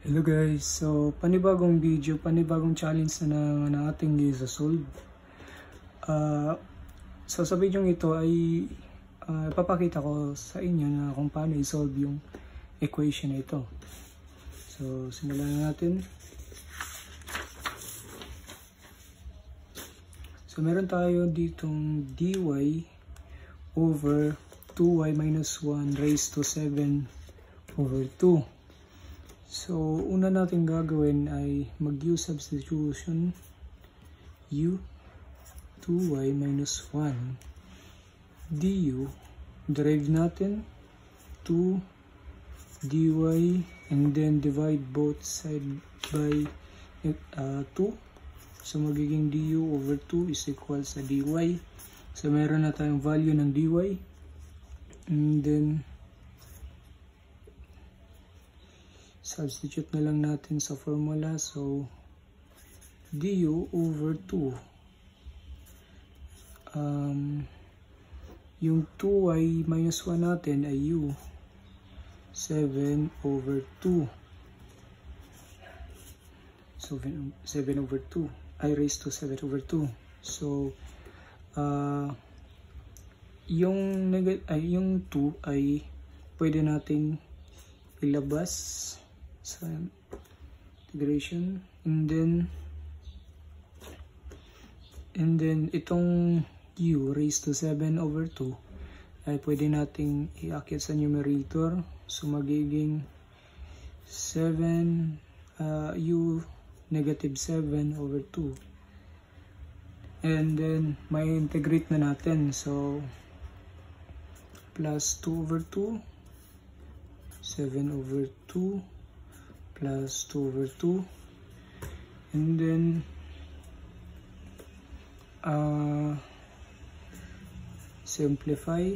Hello guys, so panibagong video, panibagong challenge na ating i-solve. So sa video ito ay ipapakita ko sa inyo na kung paano i-solve yung equation na ito. So simulan na natin. So meron tayo ditong dy over 2y minus 1 raised to 7 over 2. So, una natin gagawin ay mag-u substitution u 2y minus 1 du, derive natin 2 dy and then divide both side by 2. So, magiging du over 2 is equal sa dy. So, meron na tayong value ng dy and then substitute na lang natin sa formula. So, du over 2. Yung 2y minus 1 natin ay u. 7 over 2. So, 7 over 2. I raised to 7 over 2. So, yung 2 ay pwede nating ilabas sa integration, and then itong u raised to 7 over 2 ay pwede nating iakyat sa numerator. So magiging 7 u negative 7 over 2, and then may integrate na natin. So plus 2 over 2, 7 over 2 plus 2 over 2, and then simplify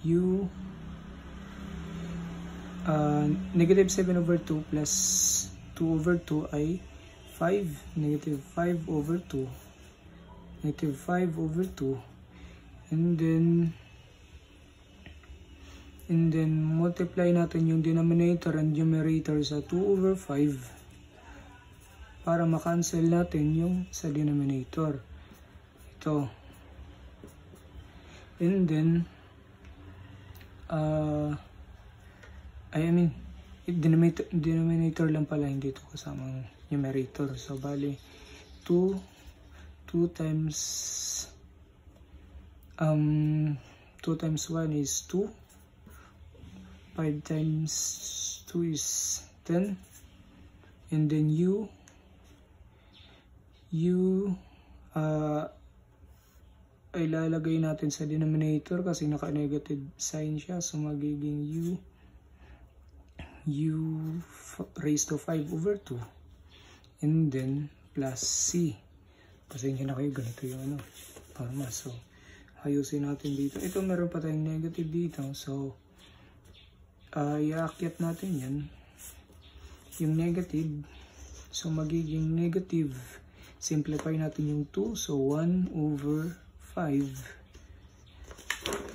u negative 7 over 2 plus 2 over 2 ay 5, negative 5 over 2, negative 5 over 2, and then multiply natin yung denominator and numerator sa 2 over 5 para makancel natin yung sa denominator. Ito. And then, denominator lang pala, hindi ito kasamang numerator. So, bali, 2 times 1 is 2. 5 times 2 is 10, and then u ay lalagay natin sa denominator kasi naka-negative sign siya. So magiging u raised to 5 over 2, and then plus c. Pasensya na kayo, ganito yung forma. So ayusin natin dito. Ito meron pa tayong negative dito. So iakyat natin yan, yung negative. So magiging negative, simplify natin yung 2, so 1 over 5.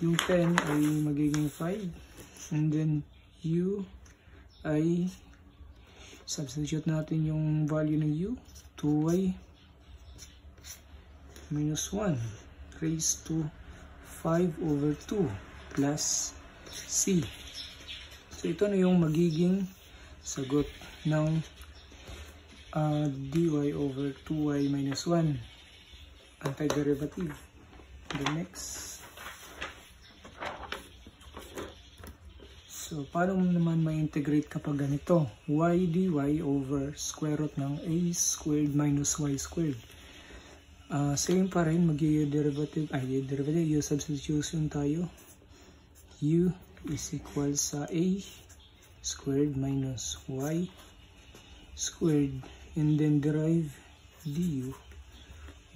Yung 10 ay magiging 5, and then u ay substitute natin yung value ng u, 2y minus 1 raised to 5 over 2 plus c. So ito na yung magiging sagot ng dy over 2y minus 1, antiderivative. The next. So paano naman ma-integrate kapag ganito? Y dy over square root ng a squared minus y squared. Same pa rin, mag-derivative, u substitution tayo. U is equal sa a squared minus y squared, and then derive du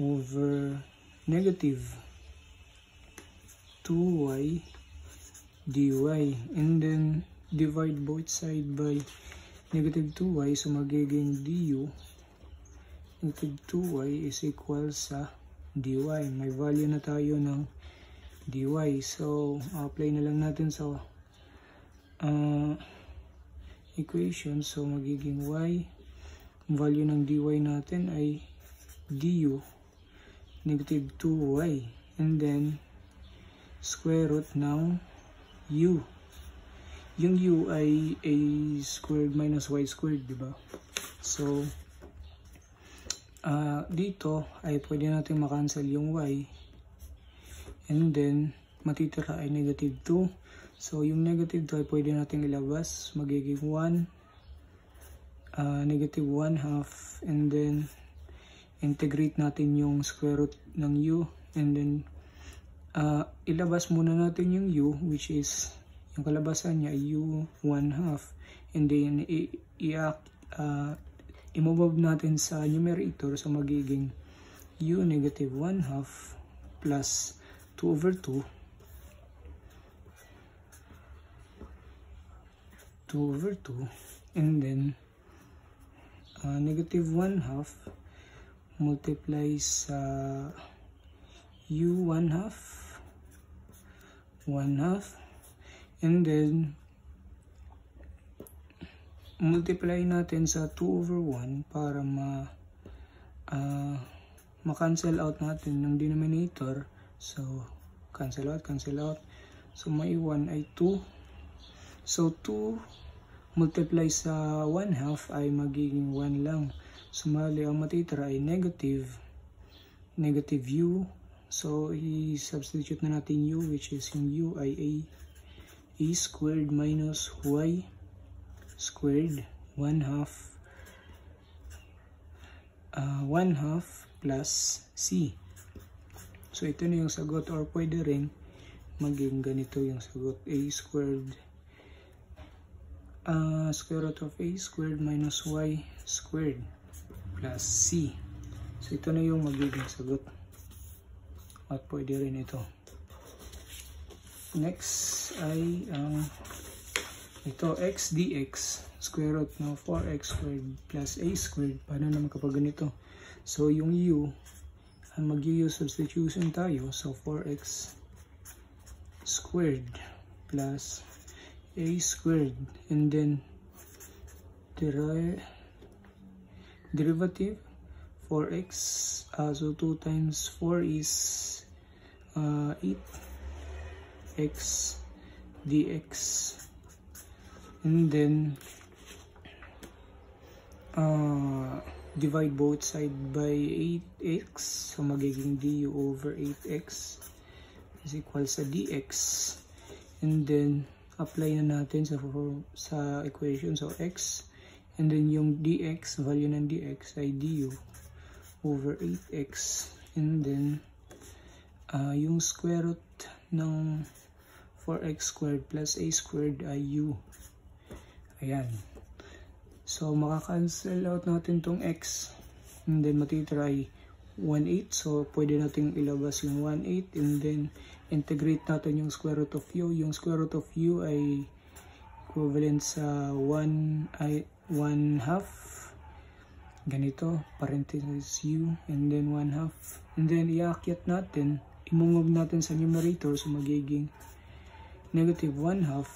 over negative 2y dy, and then divide both side by negative 2y. So magiging du negative 2y is equal sa dy. May value na tayo ng dy. So apply na lang natin sa equation. So magiging y, value ng dy natin ay du negative 2y, and then square root ng u. Yung u ay a squared minus y squared, diba? So dito ay pwede natin makancel yung y, and then matitira ay negative 2. So yung negative 2 ay pwede natin ilabas, magiging 1, negative 1 half, and then integrate natin yung square root ng u, and then ilabas muna natin yung u, which is yung kalabasan niya ay u 1 half, and then i-move natin sa numerator, so magiging u negative 1 half plus 2 over 2 and then negative 1 half multiply sa u 1 half, and then multiply natin sa 2 over 1 para ma-cancel out natin yung denominator. So cancel out, so may 1 ay 2, so 2 multiply sa 1 half ay magiging 1 lang. So mali ang matitira ay negative u. So i-substitute na natin u, which is yung u ay a squared minus y squared 1 half plus c. So ito na yung sagot, or pwede rin maging ganito yung sagot, a squared square root of a squared minus y squared plus c. So ito na yung magiging sagot, at pwede rin ito. Next ay ito, x dx, square root ng 4x squared plus a squared. Paano naman kapag ganito? So yung u, mag-u substitution tayo, so 4x squared plus a squared, and then derivative 4x, so 2 times 4 is 8x dx, and then divide both side by 8x, so magiging du over 8x is equal sa dx, and then apply na natin sa equation, so x, and then yung dx, value ng dx ay du over 8x, and then yung square root ng 4x squared plus a squared ay u. Ayan. So makaka-cancel out natin tong x, and then matitira ay 1/8. So pwede nating ilabas yung 1/8, and then integrate natin yung square root of u. Yung square root of u ay equivalent sa 1 half. Ganito, parenthesis u, and then 1 half. And then iakyat natin, imumove natin sa numerator, so magiging negative 1 half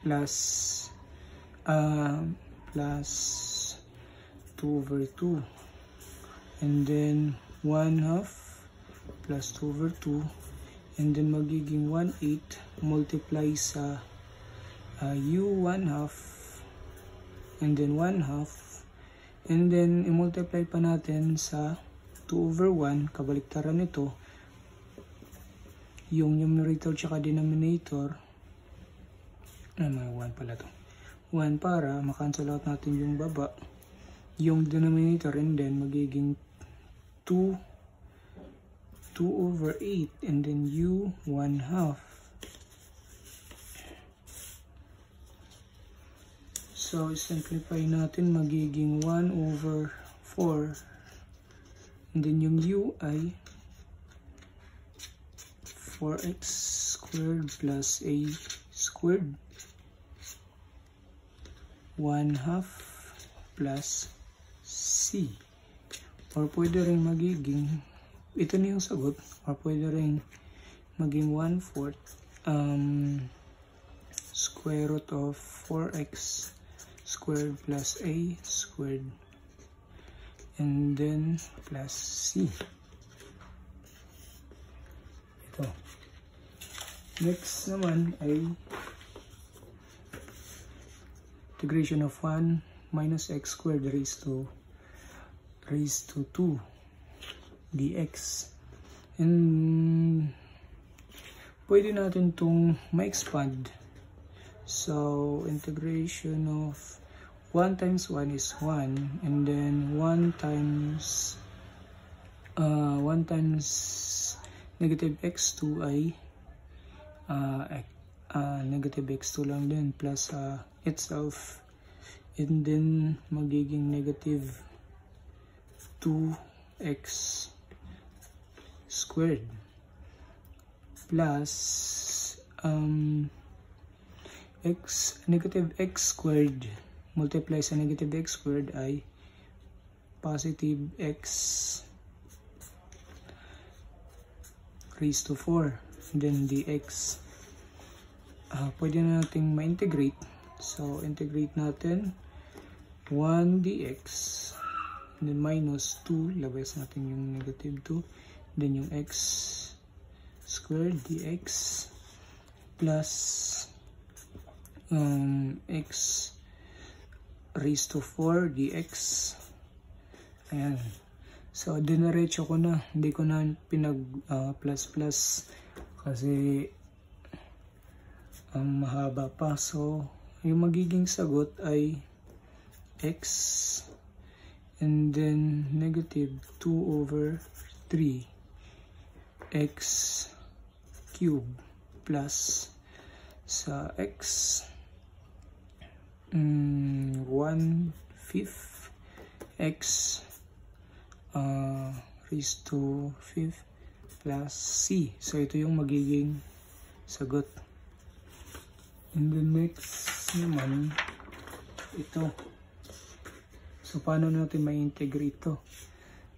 plus 2 over 2, and then 1 half plus 2 over 2, and then magiging 1/8 multiply sa u 1 half, and then 1 half, and then i-multiply pa natin sa 2 over 1, kabaliktaran nito, yung numerator tsaka denominator, may 1 pala to, 1 para makancel out natin yung baba, yung denominator, and then magiging 2 over 8, and then u 1 half. So simplify natin, magiging 1 over 4, and then yung u ay 4x squared plus a squared 1 half plus c, or pwede rin magiging, ito na yung sagot, or pwede rin maging 1/4 square root of 4x squared plus a squared, and then plus c. Ito. Next naman ay integration of 1 minus x squared raised to 2 dx. And pwede natin itong ma-expand. So, integration of 1 times 1 is 1, and then 1 times negative x2 ay negative x2 lang din plus itself, and then magiging negative 2x squared plus negative x squared multiply sa negative x squared ay positive x raised to 4, and then dx. Pwede na nating ma-integrate. So, integrate natin 1 dx, and then minus 2, labas natin yung negative 2, then yung x squared dx plus x raised to 4 dx. Ayan. So, dinaretso ko na. Hindi ko na pinag plus kasi mahaba pa. So, yung magiging sagot ay x and then negative 2 over 3 x cube plus sa x 1/5 x raised to 5 plus c. So, ito yung magiging sagot. And then next naman, ito. So, paano natin ma-integrate ito?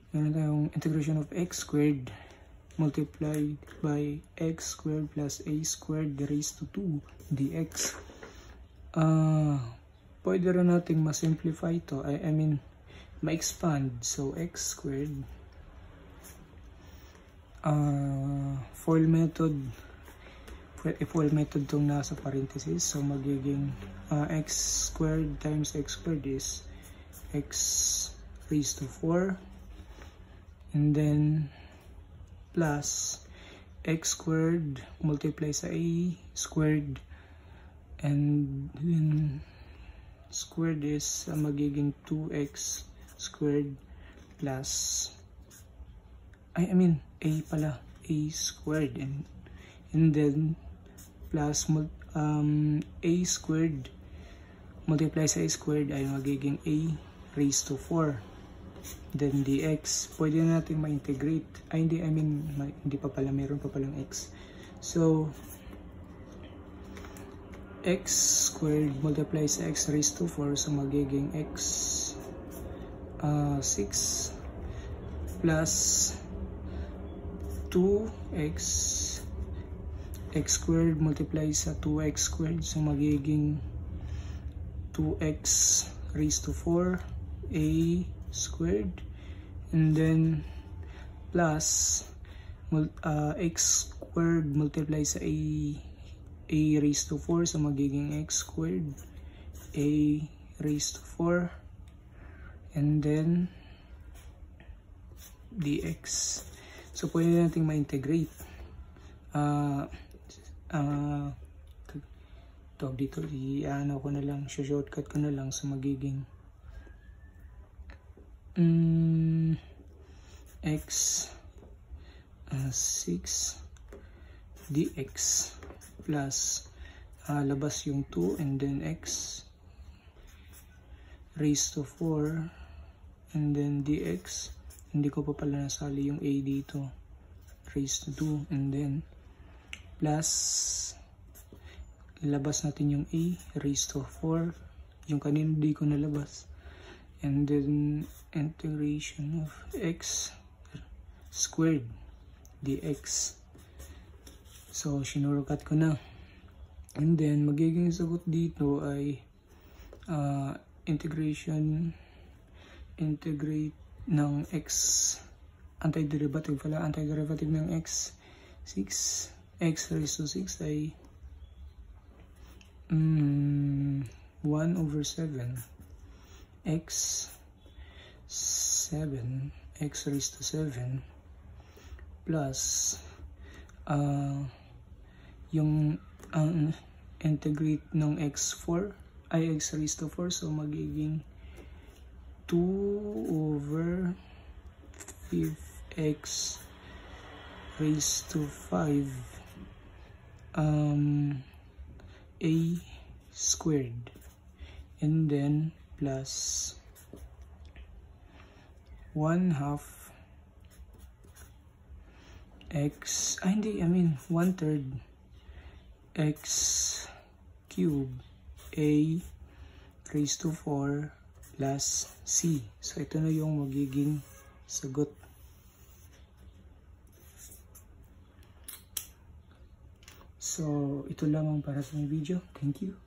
Meron tayong integration of x squared multiplied by x squared plus a squared raised to 2 dx. Pwede rin natin ma-simplify ito. I mean, ma-expand. So, x squared. Foil method itong nasa parenthesis. So, magiging x squared times x squared is x raised to 4. And then, plus x squared multiply sa a squared. And then, squared is magiging 2x squared plus I mean a pala, a squared, and then plus a squared multiply sa a squared ay magiging a raised to 4, then dx. Pwede na natin ma-integrate. Hindi pa pala, meron pa palang x. So, x squared multiply sa x raised to 4, so magiging x 6 plus 2x x squared multiply sa 2x squared, so magiging 2x raised to 4 a squared, and then plus x squared multiply sa a raised to 4, so magiging x squared a raised to 4, and then dx. So, pwede natin ma-integrate. Tawag dito, i-ano ko na lang, shortcut ko na lang, so magiging x 6 dx plus labas yung 2, and then x raised to 4, and then dx. Hindi ko pa pala nasali yung a dito, raised to 2, and then plus labas natin yung a raised to 4, yung kanina di ko nalabas, and then integration of x squared dx. So, sinurukat ko na. And then, magiging sagot dito ay integrate ng x, antiderivative ng x, 6, x raised to 6 ay 1/7 x 7 x raised to 7 plus yung integrate ng x4 ay x raised to 4, so magiging 2/5x raised to 5 a squared, and then plus 1/2 x, 1/3 x cubed a raised to 4 plus c. So ito na yung magiging sagot. So ito lamang para sa video. Thank you.